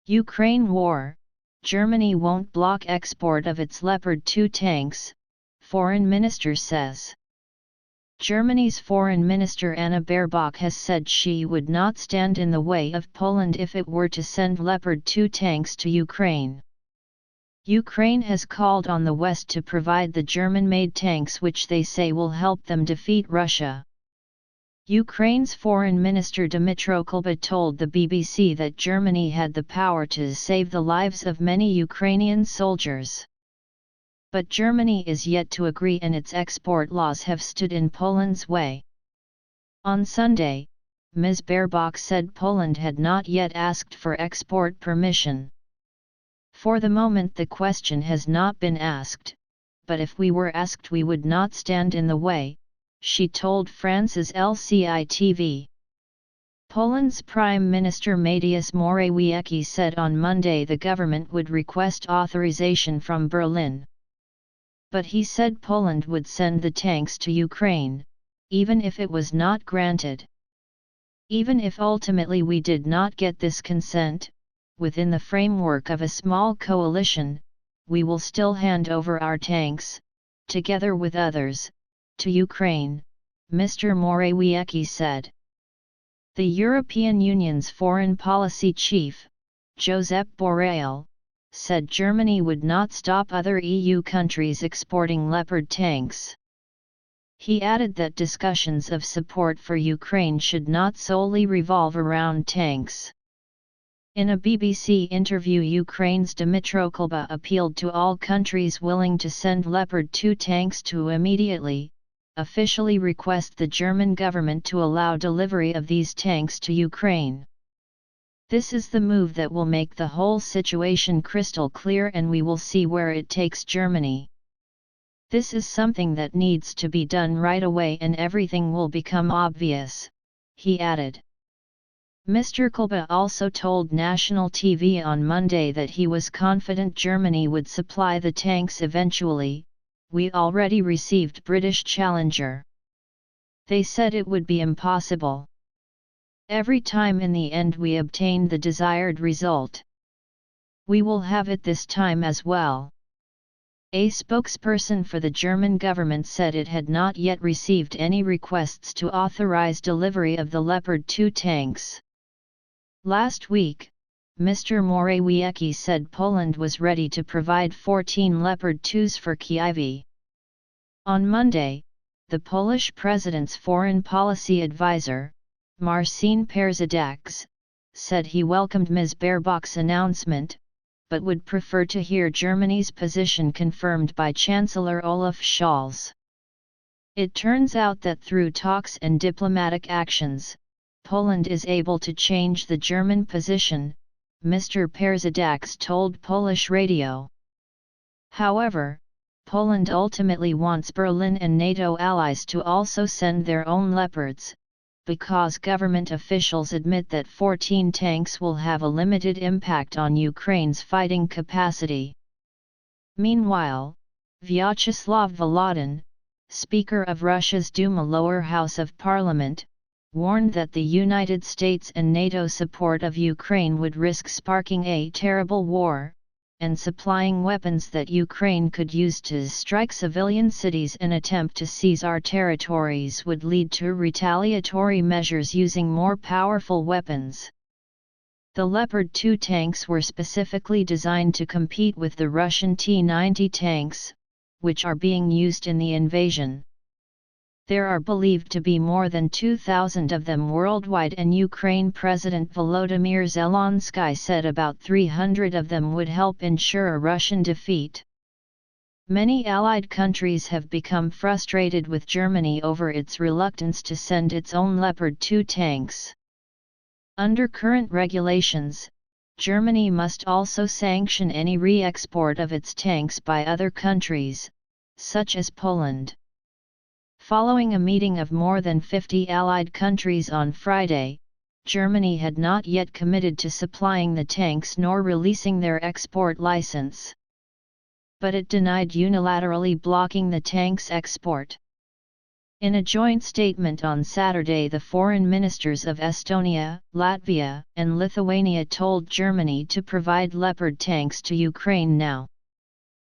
Ukraine war, Germany won't block export of its Leopard 2 tanks, Foreign Minister says. Germany's Foreign Minister Anna Baerbock has said she would not stand in the way of Poland if it were to send Leopard 2 tanks to Ukraine. Ukraine has called on the West to provide the German-made tanks which they say will help them defeat Russia. Ukraine's Foreign Minister Dmytro Kuleba told the BBC that Germany had the power to save the lives of many Ukrainian soldiers. But Germany is yet to agree, and its export laws have stood in Poland's way. On Sunday, Ms. Baerbock said Poland had not yet asked for export permission. For the moment the question has not been asked, but if we were asked we would not stand in the way, she told France's LCI TV. Poland's Prime Minister Mateusz Morawiecki said on Monday the government would request authorization from Berlin. But he said Poland would send the tanks to Ukraine, even if it was not granted. Even if ultimately we did not get this consent, within the framework of a small coalition, we will still hand over our tanks, together with others, to Ukraine, Mr. Morawiecki said. The European Union's foreign policy chief, Josep Borrell, said Germany would not stop other EU countries exporting Leopard tanks. He added that discussions of support for Ukraine should not solely revolve around tanks. In a BBC interview, Ukraine's Dmytro Kuleba appealed to all countries willing to send Leopard 2 tanks to immediately, officially request the German government to allow delivery of these tanks to Ukraine. This is the move that will make the whole situation crystal clear, and we will see where it takes Germany. This is something that needs to be done right away and everything will become obvious, he added. Mr. Kuleba also told national TV on Monday that he was confident Germany would supply the tanks eventually. We already received British Challenger. They said it would be impossible. Every time in the end we obtained the desired result. We will have it this time as well. A spokesperson for the German government said it had not yet received any requests to authorize delivery of the Leopard 2 tanks. Last week, Mr. Morawiecki said Poland was ready to provide 14 Leopard 2s for Kyiv. On Monday, the Polish president's foreign policy advisor, Marcin Przydacz, said he welcomed Ms. Baerbock's announcement, but would prefer to hear Germany's position confirmed by Chancellor Olaf Scholz. It turns out that through talks and diplomatic actions, Poland is able to change the German position, Mr. Przydacz told Polish radio. However, Poland ultimately wants Berlin and NATO allies to also send their own Leopards, because government officials admit that 14 tanks will have a limited impact on Ukraine's fighting capacity. Meanwhile, Vyacheslav Volodin, Speaker of Russia's Duma lower house of parliament, warned that the United States and NATO support of Ukraine would risk sparking a terrible war, and supplying weapons that Ukraine could use to strike civilian cities. An attempt to seize our territories would lead to retaliatory measures using more powerful weapons. The Leopard 2 tanks were specifically designed to compete with the Russian T-90 tanks, which are being used in the invasion. There are believed to be more than 2,000 of them worldwide, and Ukraine President Volodymyr Zelensky said about 300 of them would help ensure a Russian defeat. Many Allied countries have become frustrated with Germany over its reluctance to send its own Leopard 2 tanks. Under current regulations, Germany must also sanction any re-export of its tanks by other countries, such as Poland. Following a meeting of more than 50 Allied countries on Friday, Germany had not yet committed to supplying the tanks nor releasing their export license. But it denied unilaterally blocking the tanks' export. In a joint statement on Saturday, the foreign ministers of Estonia, Latvia, and Lithuania told Germany to provide Leopard tanks to Ukraine now.